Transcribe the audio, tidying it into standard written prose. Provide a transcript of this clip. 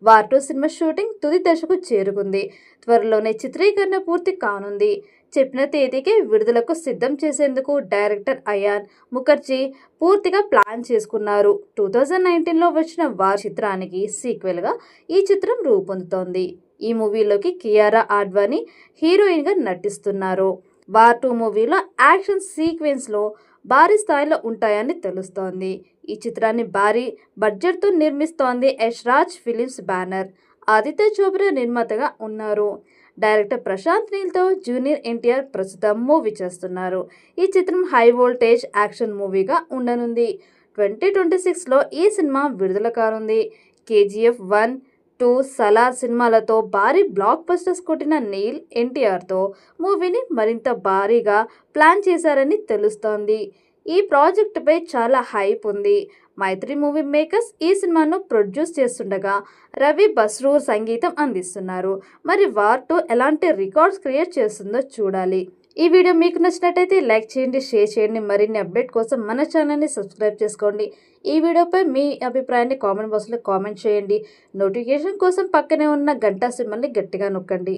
War 2 cinema shooting తుది దశకు చేరుకుంది. త్వరలోనే చిత్రీకరణ పూర్తి కానుంది. చెప్పిన తేదీకి విడుదలకు సిద్ధం చేసేందుకు డైరెక్టర్ అయాన్ ముఖర్జీ పూర్తిగా ప్లాన్ చేసుకున్నారు. 2019లో వచ్చిన వార్ చిత్రానికి సీక్వెల్గా ఈ చిత్రం రూపొందుతోంది. ఈ మూవీలోకి కియారా ఆడ్వాణి హీరోయిన్గా నటిస్తున్నారు. వార్ 2 మూవీలో యాక్షన్ సీక్వెన్స్లో భారీ స్థాయిలో ఉంటాయని తెలుస్తోంది. ఈ చిత్రాన్ని భారీ బడ్జెట్తో నిర్మిస్తోంది యష్ రాజ్ ఫిలిమ్స్ బ్యానర్. ఆదిత్య చోప్రా నిర్మాతగా ఉన్నారు. డైరెక్టర్ ప్రశాంత్ నీల్తో జూనియర్ ఎన్టీఆర్ ప్రస్తుతం మూవీ చేస్తున్నారు. ఈ చిత్రం హై వోల్టేజ్ యాక్షన్ మూవీగా ఉండనుంది. 2026లో ఈ సినిమా విడుదల కానుంది. కేజీఎఫ్ 1, 2, సలార్ సినిమాలతో భారీ బ్లాక్ బస్టర్స్ కొట్టిన నీల్ ఎన్టీఆర్తో మూవీని మరింత భారీగా ప్లాన్ చేశారని తెలుస్తోంది. ఈ ప్రాజెక్టుపై చాలా హైప్ ఉంది. మైత్రి మూవీ మేకర్స్ ఈ సినిమాను ప్రొడ్యూస్ చేస్తుండగా రవి బస్రూర్ సంగీతం అందిస్తున్నారు. మరి వార్ 2 ఎలాంటి రికార్డ్స్ క్రియేట్ చేస్తుందో చూడాలి. ఈ వీడియో మీకు నచ్చినట్టయితే లైక్ చేయండి, షేర్ చేయండి. మరిన్ని అప్డేట్ కోసం మన ఛానల్ని సబ్స్క్రైబ్ చేసుకోండి. ఈ వీడియోపై మీ అభిప్రాయాన్ని కామెంట్ బాక్స్లో కామెంట్ చేయండి. నోటిఫికేషన్ కోసం పక్కనే ఉన్న గంట సింబల్ని గట్టిగా నొక్కండి.